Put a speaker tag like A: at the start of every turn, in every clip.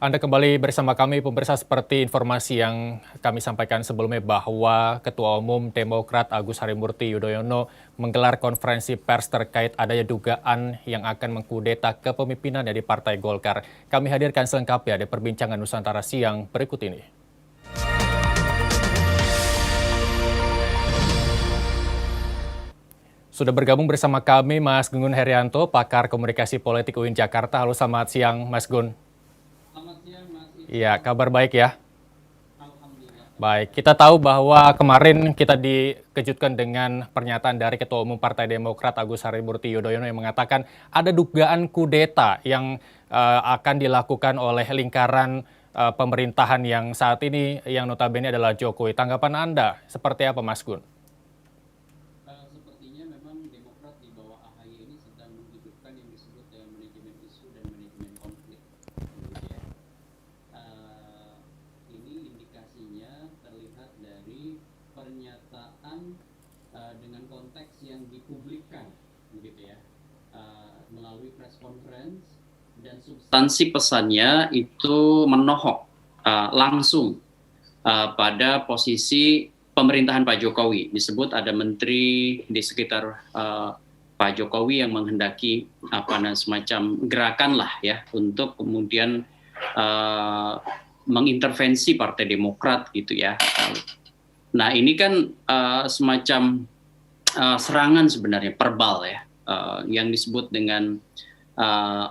A: Anda kembali bersama kami, pemirsa, seperti informasi yang kami sampaikan sebelumnya bahwa Ketua Umum Demokrat Agus Harimurti Yudhoyono menggelar konferensi pers terkait adanya dugaan yang akan mengkudeta kepemimpinan dari Partai Golkar. Kami hadirkan selengkapnya di perbincangan Nusantara siang berikut ini. Sudah bergabung bersama kami Mas Gun Gun Herianto, pakar komunikasi politik UIN Jakarta. Halo, selamat siang Mas Gun.
B: Selamat siang, Mas.
A: Iya, kabar baik ya?
B: Alhamdulillah.
A: Baik, kita tahu bahwa kemarin kita dikejutkan dengan pernyataan dari Ketua Umum Partai Demokrat Agus Harimurti Yudhoyono yang mengatakan ada dugaan kudeta yang akan dilakukan oleh lingkaran pemerintahan yang saat ini yang notabene adalah Jokowi. Tanggapan Anda seperti apa, Mas Gun?
B: Sepertinya memang Demokrat di bawah AHY ini sedang menghidupkan yang disebut dengan manajemen isu dan manajemen konflik. Gitu ya. Ini indikasinya terlihat dari pernyataan dengan konteks yang dipublikkan, begitu ya, melalui press conference, dan substansi pesannya itu menohok langsung pada posisi pemerintahan Pak Jokowi. Disebut ada menteri di sekitar Pak Jokowi yang menghendaki semacam gerakan lah ya untuk kemudian mengintervensi Partai Demokrat gitu ya. Nah ini kan semacam serangan sebenarnya verbal ya, yang disebut dengan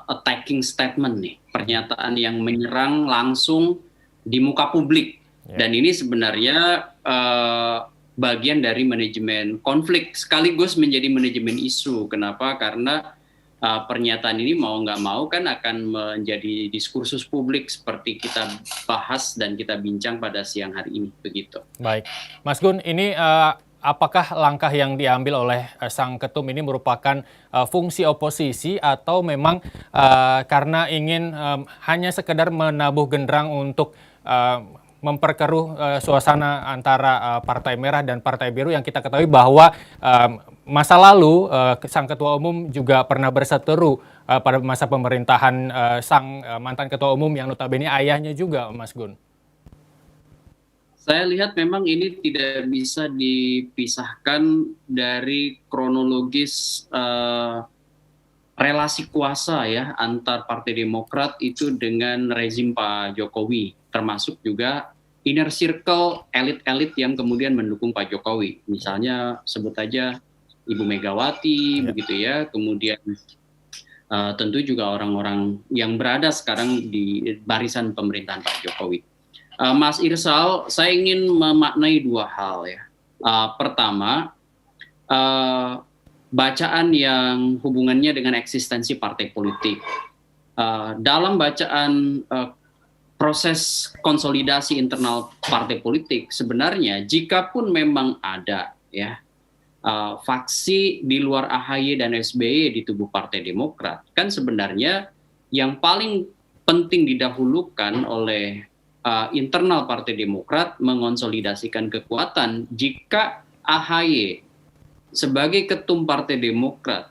B: attacking statement nih, pernyataan yang menyerang langsung di muka publik. Dan ini sebenarnya bagian dari manajemen konflik sekaligus menjadi manajemen isu. Kenapa? Karena pernyataan ini mau nggak mau kan akan menjadi diskursus publik seperti kita bahas dan kita bincang pada siang hari ini. Begitu.
A: Baik, Mas Gun, ini apakah langkah yang diambil oleh Sang Ketum ini merupakan fungsi oposisi atau memang karena ingin hanya sekedar menabuh genderang untuk memperkeruh suasana antara Partai Merah dan Partai Biru yang kita ketahui bahwa masa lalu Sang Ketua Umum juga pernah berseteru pada masa pemerintahan Sang mantan Ketua Umum yang notabene ayahnya juga, Mas Gun.
B: Saya lihat memang ini tidak bisa dipisahkan dari kronologis relasi kuasa ya antar Partai Demokrat itu dengan rezim Pak Jokowi, termasuk juga inner circle elit-elit yang kemudian mendukung Pak Jokowi. Misalnya sebut aja Ibu Megawati, begitu ya, kemudian tentu juga orang-orang yang berada sekarang di barisan pemerintahan Pak Jokowi. Mas Irsal, saya ingin memaknai dua hal ya. Pertama, bacaan yang hubungannya dengan eksistensi partai politik. Dalam bacaan proses konsolidasi internal partai politik, sebenarnya jikapun memang ada ya faksi di luar AHY dan SBY di tubuh Partai Demokrat, kan sebenarnya yang paling penting didahulukan oleh internal Partai Demokrat mengonsolidasikan kekuatan jika AHY sebagai ketum Partai Demokrat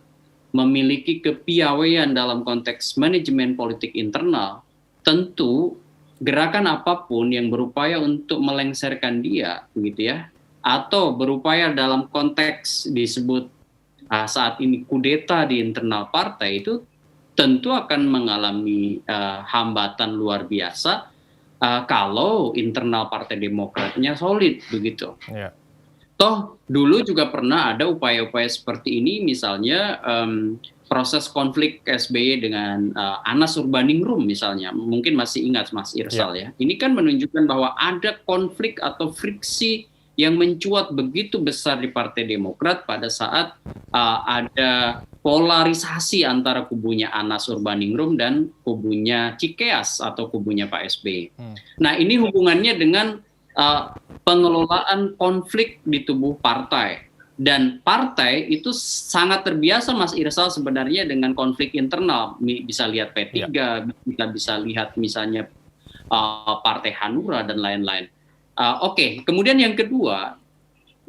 B: memiliki kepiawaian dalam konteks manajemen politik internal, tentu gerakan apapun yang berupaya untuk melengsarkan dia, begitu ya, atau berupaya dalam konteks disebut saat ini kudeta di internal partai itu tentu akan mengalami hambatan luar biasa kalau internal Partai Demokratnya solid, begitu. Yeah. Toh dulu juga pernah ada upaya-upaya seperti ini, misalnya proses konflik SBY dengan Anas Urbaningrum misalnya, mungkin masih ingat Mas Irsal ya. Ini kan menunjukkan bahwa ada konflik atau friksi yang mencuat begitu besar di Partai Demokrat pada saat ada polarisasi antara kubunya Anas Urbaningrum dan kubunya Cikeas atau kubunya Pak SBY. Nah ini hubungannya dengan pengelolaan konflik di tubuh partai, dan partai itu sangat terbiasa Mas Irsal sebenarnya dengan konflik internal. Bisa lihat P3, kita bisa lihat misalnya Partai Hanura dan lain-lain. Oke, kemudian yang kedua,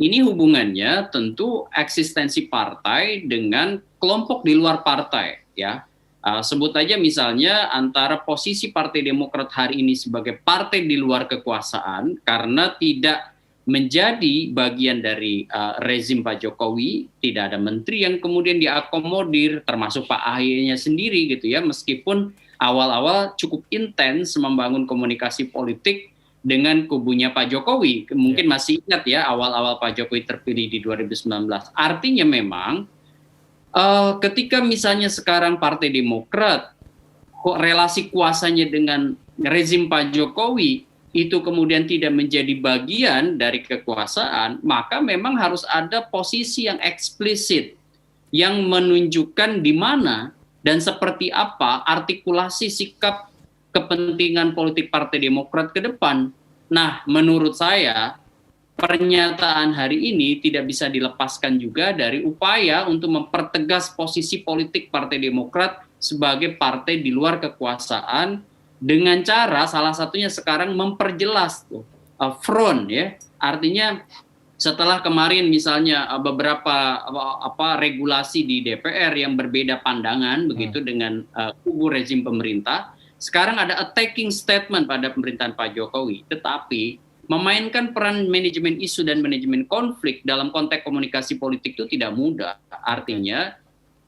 B: ini hubungannya tentu eksistensi partai dengan kelompok di luar partai ya. Sebut aja misalnya antara posisi Partai Demokrat hari ini sebagai partai di luar kekuasaan karena tidak menjadi bagian dari rezim Pak Jokowi, tidak ada menteri yang kemudian diakomodir, termasuk Pak AHY-nya sendiri gitu ya, meskipun awal-awal cukup intens membangun komunikasi politik dengan kubunya Pak Jokowi. Mungkin masih ingat ya awal-awal Pak Jokowi terpilih di 2019. Artinya memang ketika misalnya sekarang Partai Demokrat relasi kuasanya dengan rezim Pak Jokowi itu kemudian tidak menjadi bagian dari kekuasaan, maka memang harus ada posisi yang eksplisit yang menunjukkan di mana dan seperti apa artikulasi sikap kepentingan politik Partai Demokrat ke depan. Nah, menurut saya pernyataan hari ini tidak bisa dilepaskan juga dari upaya untuk mempertegas posisi politik Partai Demokrat sebagai partai di luar kekuasaan dengan cara salah satunya sekarang memperjelas front ya. Artinya setelah kemarin misalnya beberapa regulasi di DPR yang berbeda pandangan begitu dengan kubu rezim pemerintah, sekarang ada attacking statement pada pemerintahan Pak Jokowi. Tetapi memainkan peran manajemen isu dan manajemen konflik dalam konteks komunikasi politik itu tidak mudah. Artinya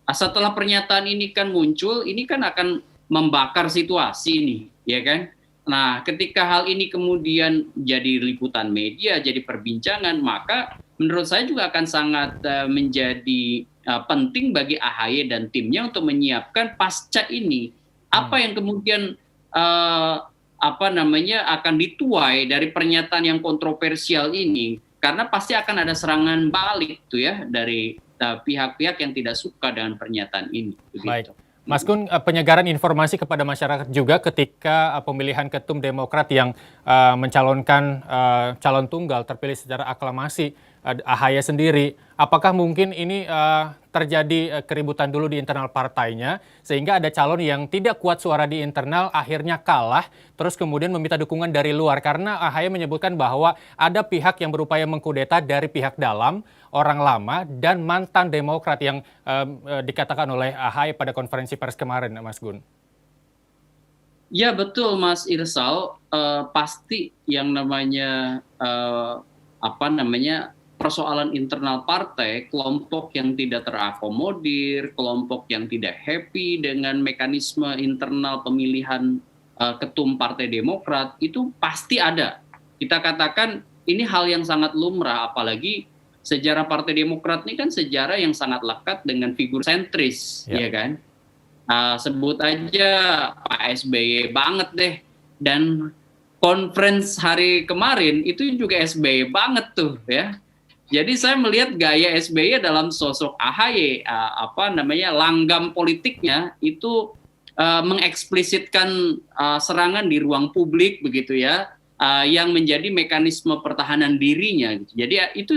B: setelah pernyataan ini kan muncul, ini kan akan membakar situasi nih, ya kan? Nah, ketika hal ini kemudian jadi liputan media, jadi perbincangan, maka menurut saya juga akan sangat menjadi penting bagi AHY dan timnya untuk menyiapkan pasca ini apa yang kemudian akan dituai dari pernyataan yang kontroversial ini, karena pasti akan ada serangan balik tuh ya dari pihak-pihak yang tidak suka dengan pernyataan ini.
A: Baik. Mas Gun, penyegaran informasi kepada masyarakat juga ketika pemilihan ketum Demokrat yang mencalonkan calon tunggal terpilih secara aklamasi AHY sendiri, apakah mungkin ini terjadi keributan dulu di internal partainya sehingga ada calon yang tidak kuat suara di internal akhirnya kalah terus kemudian meminta dukungan dari luar karena AHY menyebutkan bahwa ada pihak yang berupaya mengkudeta dari pihak dalam, orang lama dan mantan Demokrat yang dikatakan oleh AHY pada konferensi pers kemarin, Mas Gun.
B: Ya betul Mas Irsal, pasti yang namanya persoalan internal partai, kelompok yang tidak terakomodir, kelompok yang tidak happy dengan mekanisme internal pemilihan ketum Partai Demokrat, itu pasti ada. Kita katakan ini hal yang sangat lumrah, apalagi sejarah Partai Demokrat ini kan sejarah yang sangat lekat dengan figur sentris, ya kan? Sebut aja Pak SBY banget deh, dan conference hari kemarin itu juga SBY banget tuh ya. Jadi saya melihat gaya SBY dalam sosok AHY, langgam politiknya itu mengeksplisitkan serangan di ruang publik begitu ya, yang menjadi mekanisme pertahanan dirinya. Jadi itu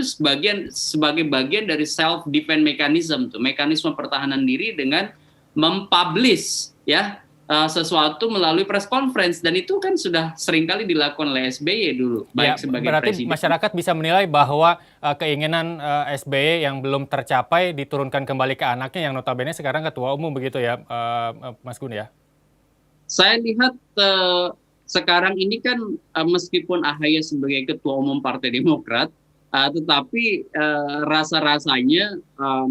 B: sebagai bagian dari self defense mechanism tuh, mekanisme pertahanan diri dengan mempublish ya sesuatu melalui press conference, dan itu kan sudah seringkali dilakukan oleh SBY dulu baik sebagai
A: berarti
B: presiden.
A: Masyarakat bisa menilai bahwa keinginan SBY yang belum tercapai diturunkan kembali ke anaknya yang notabene sekarang ketua umum begitu ya, Mas Gun ya.
B: Saya lihat sekarang ini kan meskipun AHY sebagai ketua umum Partai Demokrat, tetapi rasa-rasanya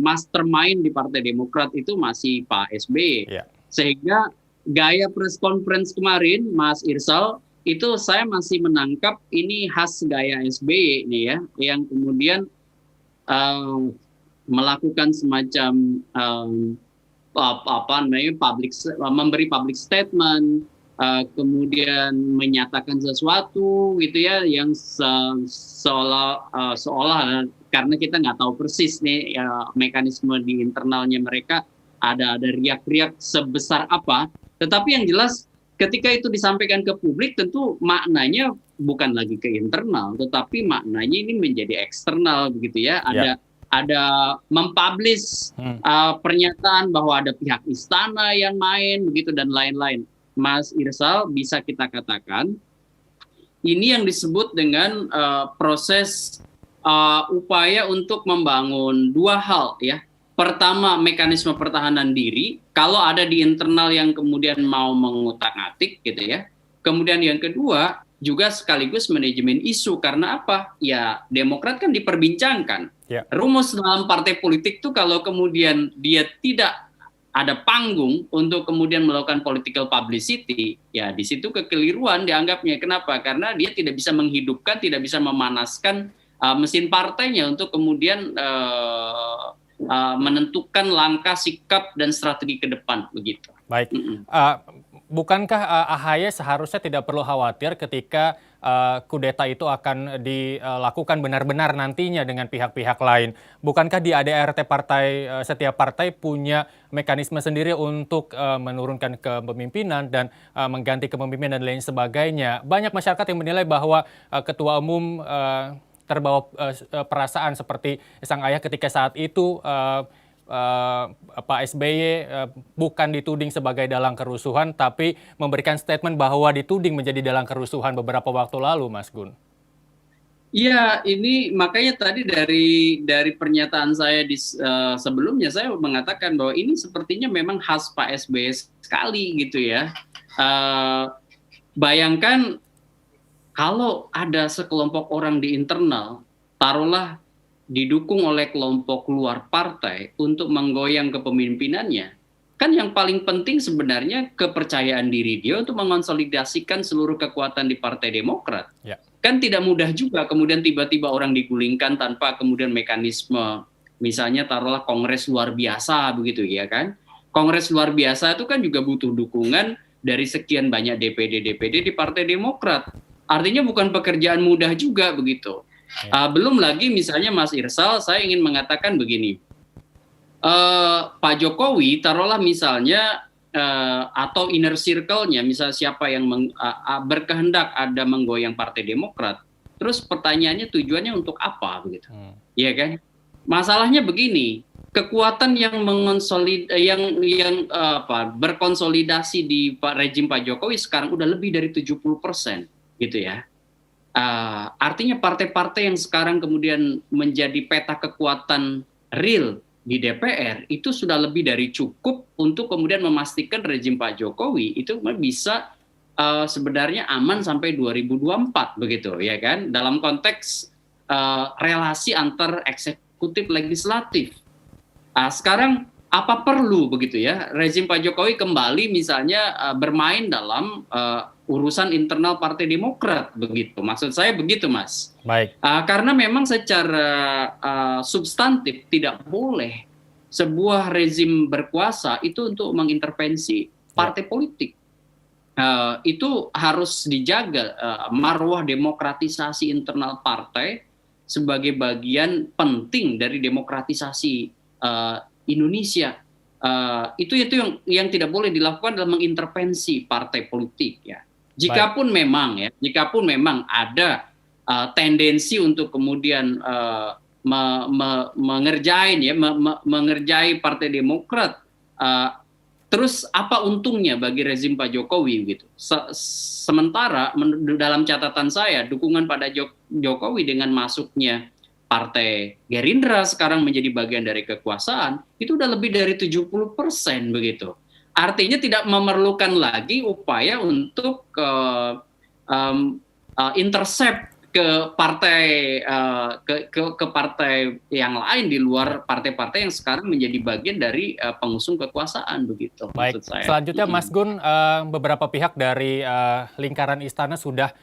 B: mastermind di Partai Demokrat itu masih Pak SBY. Sehingga gaya press conference kemarin, Mas Irsal, itu saya masih menangkap ini khas gaya SBY nih ya, yang kemudian melakukan semacam memberi public statement, kemudian menyatakan sesuatu gitu ya, yang seolah karena kita nggak tahu persis nih mekanisme di internalnya mereka ada riak-riak sebesar apa. Tetapi yang jelas ketika itu disampaikan ke publik tentu maknanya bukan lagi ke internal, tetapi maknanya ini menjadi eksternal begitu ya. Ada mempublish pernyataan bahwa ada pihak istana yang main begitu dan lain-lain. Mas Irsal, bisa kita katakan ini yang disebut dengan proses upaya untuk membangun dua hal ya. Pertama, mekanisme pertahanan diri, kalau ada di internal yang kemudian mau mengutak-atik gitu ya. Kemudian yang kedua, juga sekaligus manajemen isu. Karena apa? Ya, Demokrat kan diperbincangkan.
A: Ya.
B: Rumus dalam partai politik tuh kalau kemudian dia tidak ada panggung untuk kemudian melakukan political publicity, ya di situ kekeliruan dianggapnya. Kenapa? Karena dia tidak bisa menghidupkan, tidak bisa memanaskan mesin partainya untuk kemudian menentukan langkah, sikap, dan strategi ke depan begitu.
A: Baik, bukankah AHY seharusnya tidak perlu khawatir ketika kudeta itu akan dilakukan benar-benar nantinya dengan pihak-pihak lain? Bukankah di ADRT partai, setiap partai punya mekanisme sendiri untuk menurunkan kepemimpinan dan mengganti kepemimpinan dan lain sebagainya? Banyak masyarakat yang menilai bahwa ketua umum terbawa perasaan seperti sang ayah ketika saat itu Pak SBY bukan dituding sebagai dalang kerusuhan, tapi memberikan statement bahwa dituding menjadi dalang kerusuhan beberapa waktu lalu, Mas Gun.
B: Iya, ini makanya tadi dari pernyataan saya sebelumnya saya mengatakan bahwa ini sepertinya memang khas Pak SBY sekali gitu ya. Bayangkan kalau ada sekelompok orang di internal, taruhlah didukung oleh kelompok luar partai untuk menggoyang kepemimpinannya, kan yang paling penting sebenarnya kepercayaan diri dia untuk mengonsolidasikan seluruh kekuatan di Partai Demokrat.
A: Ya.
B: Kan tidak mudah juga kemudian tiba-tiba orang digulingkan tanpa kemudian mekanisme, misalnya taruhlah kongres luar biasa begitu ya kan. Kongres luar biasa itu kan juga butuh dukungan dari sekian banyak DPD di Partai Demokrat. Artinya bukan pekerjaan mudah juga begitu. Belum lagi misalnya Mas Irsal, saya ingin mengatakan begini. Pak Jokowi taruhlah misalnya atau inner circle-nya, misalnya siapa yang berkehendak ada menggoyang Partai Demokrat. Terus pertanyaannya tujuannya untuk apa begitu? Iya kan? Masalahnya begini, kekuatan yang berkonsolidasi di rejim Pak Jokowi sekarang udah lebih dari 70%. Gitu ya. Artinya partai-partai yang sekarang kemudian menjadi peta kekuatan real di DPR itu sudah lebih dari cukup untuk kemudian memastikan rejim Pak Jokowi itu bisa sebenarnya aman sampai 2024 begitu ya kan, dalam konteks relasi antar eksekutif legislatif. Sekarang apa perlu begitu ya rezim Pak Jokowi kembali misalnya bermain dalam urusan internal Partai Demokrat begitu? Maksud saya begitu, Mas.
A: Baik.
B: Karena memang secara substantif tidak boleh sebuah rezim berkuasa itu untuk mengintervensi partai politik. Itu harus dijaga marwah demokratisasi internal partai sebagai bagian penting dari demokratisasi Indonesia. Itu yang tidak boleh dilakukan dalam mengintervensi partai politik ya. Jikapun memang ada tendensi untuk kemudian mengerjai Partai Demokrat, terus apa untungnya bagi rezim Pak Jokowi gitu. Sementara dalam catatan saya dukungan pada Jokowi dengan masuknya Partai Gerindra sekarang menjadi bagian dari kekuasaan, itu udah lebih dari 70% begitu. Artinya tidak memerlukan lagi upaya untuk intercept ke partai ke partai yang lain di luar partai-partai yang sekarang menjadi bagian dari pengusung kekuasaan begitu.
A: Baik,
B: maksud saya.
A: Selanjutnya Mas Gun, beberapa pihak dari lingkaran istana sudah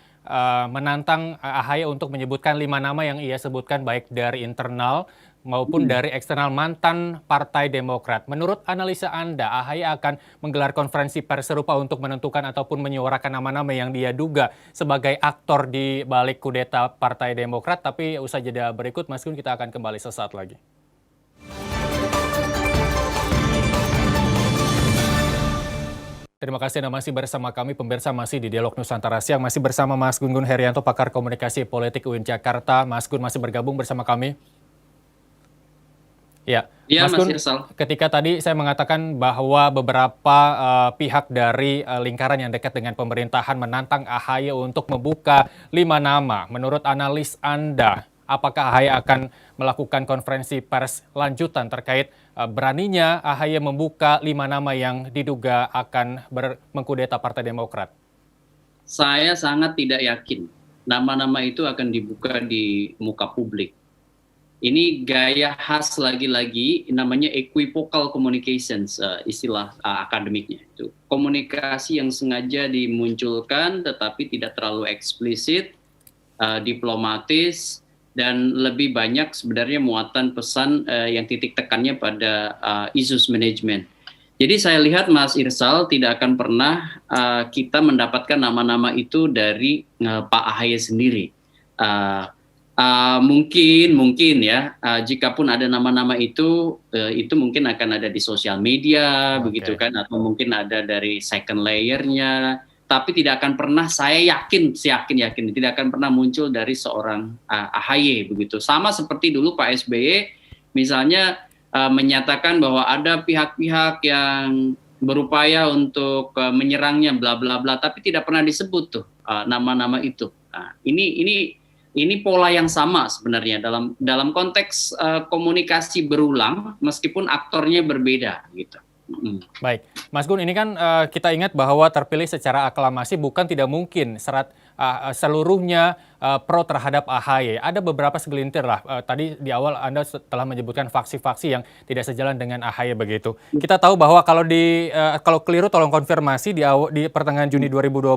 A: menantang AHY untuk menyebutkan 5 nama yang ia sebutkan baik dari internal maupun dari eksternal mantan Partai Demokrat. Menurut analisa Anda, AHY akan menggelar konferensi pers serupa untuk menentukan ataupun menyuarakan nama-nama yang dia duga sebagai aktor di balik kudeta Partai Demokrat. Tapi usai jeda berikut, Mas Gun, kita akan kembali sesaat lagi. Terima kasih Anda masih bersama kami, pemirsa masih di Dialog Nusantara Siang, masih bersama Mas Gun Gun Herianto, pakar komunikasi politik UIN Jakarta. Mas Gun masih bergabung bersama kami. Ya, Mas Gun, ketika tadi saya mengatakan bahwa beberapa pihak dari lingkaran yang dekat dengan pemerintahan menantang AHY untuk membuka 5 nama. Menurut analis Anda, apakah AHY akan melakukan konferensi pers lanjutan terkait beraninya AHY membuka 5 nama yang diduga akan mengkudeta Partai Demokrat?
B: Saya sangat tidak yakin nama-nama itu akan dibuka di muka publik. Ini gaya khas lagi-lagi namanya equivocal communications, istilah akademiknya itu. Komunikasi yang sengaja dimunculkan tetapi tidak terlalu eksplisit, diplomatis, dan lebih banyak sebenarnya muatan pesan yang titik tekannya pada issues management. Jadi saya lihat Mas Irsal tidak akan pernah kita mendapatkan nama-nama itu dari Pak AHY sendiri. Mungkin ya, jikapun ada nama-nama itu mungkin akan ada di sosial media, begitu kan, atau mungkin ada dari second layer-nya, tapi tidak akan pernah, saya yakin tidak akan pernah muncul dari seorang AHY begitu. Sama seperti dulu Pak SBY misalnya menyatakan bahwa ada pihak-pihak yang berupaya untuk menyerangnya bla bla bla, tapi tidak pernah disebut tuh nama-nama itu. Nah, ini pola yang sama sebenarnya dalam konteks komunikasi berulang meskipun aktornya berbeda gitu.
A: Baik, Mas Gun, ini kan kita ingat bahwa terpilih secara aklamasi bukan tidak mungkin seluruhnya pro terhadap AHY. Ada beberapa segelintir lah. Tadi di awal Anda telah menyebutkan faksi-faksi yang tidak sejalan dengan AHY begitu. Kita tahu bahwa kalau keliru tolong konfirmasi di pertengahan Juni 2020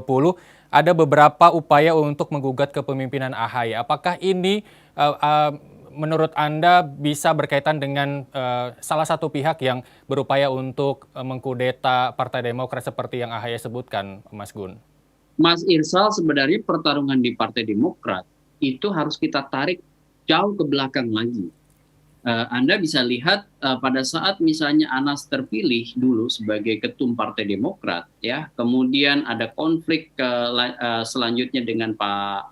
A: ada beberapa upaya untuk menggugat kepemimpinan AHY. Apakah ini menurut Anda bisa berkaitan dengan salah satu pihak yang berupaya untuk mengkudeta Partai Demokrat seperti yang AHY sebutkan, Mas Gun?
B: Mas Irsal, sebenarnya pertarungan di Partai Demokrat itu harus kita tarik jauh ke belakang lagi. Anda bisa lihat pada saat misalnya Anas terpilih dulu sebagai ketum Partai Demokrat, ya, kemudian ada konflik selanjutnya dengan Pak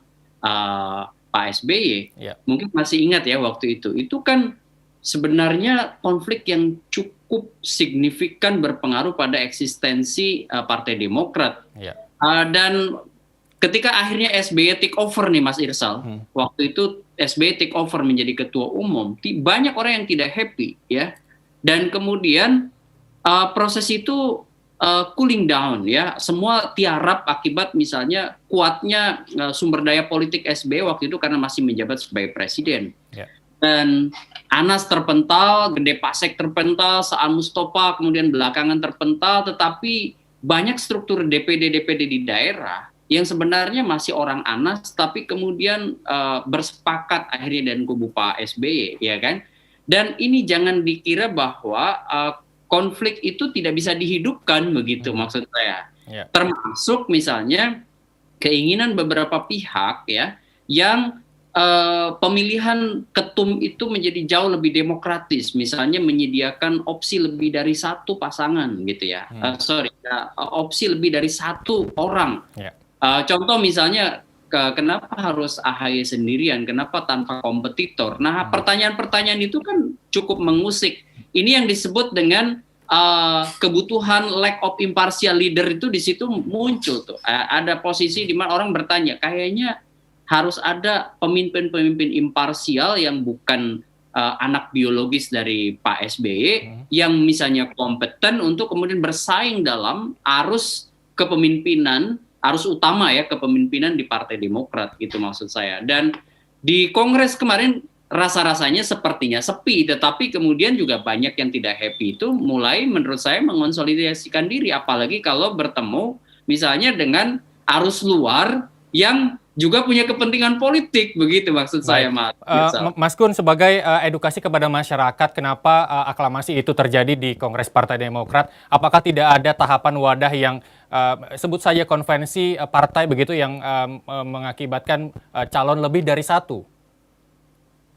B: SBY, mungkin masih ingat ya waktu itu kan sebenarnya konflik yang cukup signifikan berpengaruh pada eksistensi Partai Demokrat. Dan ketika akhirnya SBY take over nih Mas Irsal, waktu itu SBY take over menjadi ketua umum, banyak orang yang tidak happy ya, dan kemudian proses itu cooling down ya, semua tiarap akibat misalnya kuatnya sumber daya politik SBY waktu itu karena masih menjabat sebagai presiden. Dan Anas terpental, Gede Pasek terpental, Saan Mustafa kemudian belakangan terpental, tetapi banyak struktur DPD di daerah yang sebenarnya masih orang Anas tapi kemudian bersepakat akhirnya dan kubu Pak SBY, ya kan? Dan ini jangan dikira bahwa konflik itu tidak bisa dihidupkan begitu maksud saya. Termasuk misalnya keinginan beberapa pihak ya yang pemilihan ketum itu menjadi jauh lebih demokratis, misalnya menyediakan opsi lebih dari satu pasangan gitu ya. Opsi lebih dari satu orang. Contoh misalnya kenapa harus AHY sendirian, kenapa tanpa kompetitor? Nah, pertanyaan-pertanyaan itu kan cukup mengusik. Ini yang disebut dengan kebutuhan lack of impartial leader itu di situ muncul tuh. Ada posisi di mana orang bertanya, kayaknya harus ada pemimpin-pemimpin imparsial yang bukan anak biologis dari Pak SBY, yang misalnya kompeten untuk kemudian bersaing dalam arus kepemimpinan, arus utama ya kepemimpinan di Partai Demokrat gitu maksud saya. Dan di Kongres kemarin rasa-rasanya sepertinya sepi, tetapi kemudian juga banyak yang tidak happy itu mulai menurut saya mengonsolidasikan diri, apalagi kalau bertemu misalnya dengan arus luar yang juga punya kepentingan politik, begitu maksud saya, Mas.
A: Mas Gun, sebagai edukasi kepada masyarakat, kenapa aklamasi itu terjadi di Kongres Partai Demokrat? Apakah tidak ada tahapan wadah yang sebut saja konvensi partai begitu yang mengakibatkan calon lebih dari satu?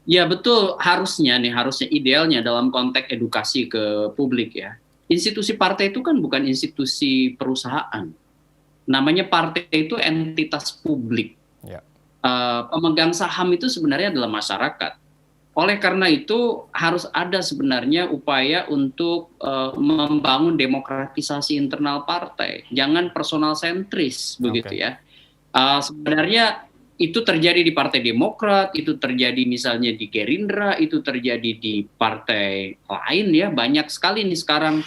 B: Ya betul, harusnya idealnya dalam konteks edukasi ke publik ya. Institusi partai itu kan bukan institusi perusahaan. Namanya partai itu entitas publik. Pemegang saham itu sebenarnya adalah masyarakat. Oleh karena itu harus ada sebenarnya upaya untuk membangun demokratisasi internal partai. Jangan personal sentris begitu ya. Sebenarnya itu terjadi di Partai Demokrat, itu terjadi misalnya di Gerindra, itu terjadi di partai lain ya, banyak sekali nih sekarang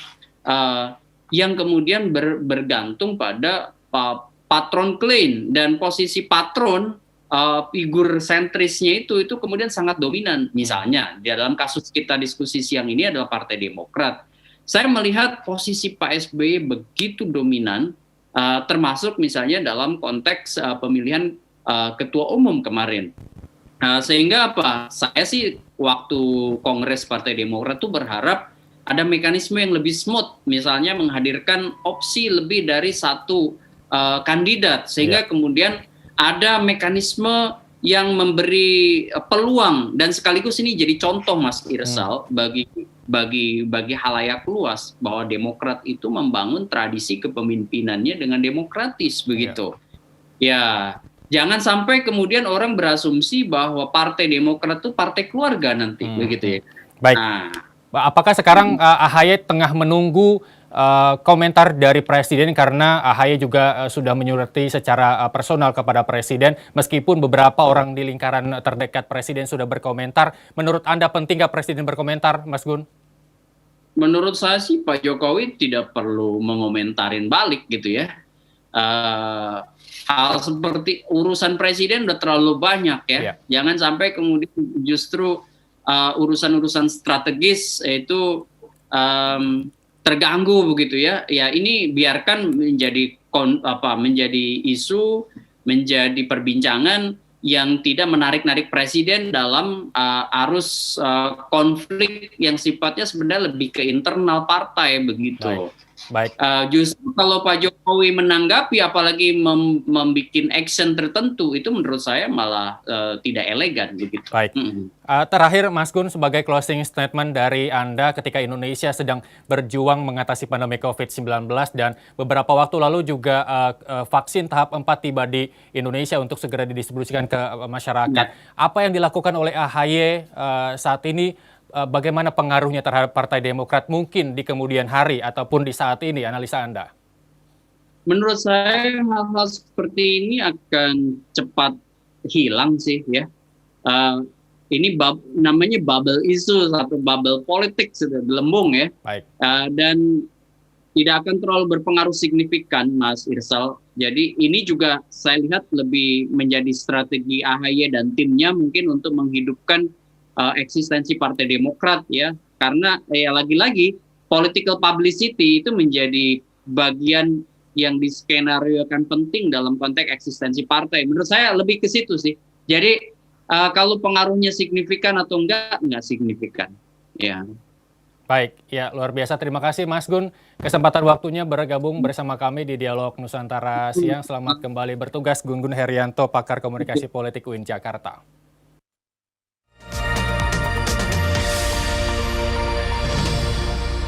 B: yang kemudian bergantung pada patron claim, dan posisi patron figur sentrisnya itu kemudian sangat dominan. Misalnya dalam kasus kita diskusi siang ini adalah Partai Demokrat. Saya melihat posisi Pak SBY begitu dominan, termasuk misalnya dalam konteks pemilihan ketua umum kemarin. Sehingga apa? Saya sih waktu Kongres Partai Demokrat tuh berharap ada mekanisme yang lebih smooth, misalnya menghadirkan opsi lebih dari satu kandidat, sehingga kemudian ada mekanisme yang memberi peluang, dan sekaligus ini jadi contoh Mas Irsal bagi halayak luas bahwa Demokrat itu membangun tradisi kepemimpinannya dengan demokratis begitu. Ya, jangan sampai kemudian orang berasumsi bahwa Partai Demokrat itu partai keluarga nanti begitu ya.
A: Baik. Apakah sekarang AHY tengah menunggu komentar dari Presiden, karena AHY juga sudah menyurati secara personal kepada Presiden, meskipun beberapa orang di lingkaran terdekat Presiden sudah berkomentar. Menurut Anda penting nggak Presiden berkomentar, Mas Gun?
B: Menurut saya sih Pak Jokowi tidak perlu mengomentarin balik gitu ya. Hal seperti urusan Presiden udah terlalu banyak ya. Jangan sampai kemudian justru urusan-urusan strategis itu terganggu begitu ya. Ya ini biarkan menjadi isu, menjadi perbincangan yang tidak menarik-narik Presiden dalam arus konflik yang sifatnya sebenarnya lebih ke internal partai begitu.
A: Baik.
B: Justru kalau Pak Jokowi menanggapi, apalagi membuat action tertentu, itu menurut saya malah tidak elegan begitu.
A: Baik. Terakhir Mas Gun, sebagai closing statement dari Anda ketika Indonesia sedang berjuang mengatasi pandemi COVID-19 dan beberapa waktu lalu juga vaksin tahap 4 tiba di Indonesia untuk segera didistribusikan ke masyarakat. Apa yang dilakukan oleh AHY saat ini? Bagaimana pengaruhnya terhadap Partai Demokrat mungkin di kemudian hari ataupun di saat ini, analisa Anda?
B: Menurut saya hal-hal seperti ini akan cepat hilang sih ya. Ini namanya bubble isu, satu bubble politik sudah gelembung ya.
A: Baik.
B: Dan tidak akan terlalu berpengaruh signifikan, Mas Irsal. Jadi ini juga saya lihat lebih menjadi strategi AHY dan timnya mungkin untuk menghidupkan eksistensi Partai Demokrat ya, karena lagi-lagi political publicity itu menjadi bagian yang diskenariokan penting dalam konteks eksistensi partai. Menurut saya lebih ke situ sih. Jadi kalau pengaruhnya signifikan atau enggak signifikan. Ya.
A: Baik, ya luar biasa. Terima kasih Mas Gun kesempatan waktunya bergabung bersama kami di Dialog Nusantara Siang. Selamat kembali bertugas, Gun Gun Herianto, pakar komunikasi politik UIN Jakarta.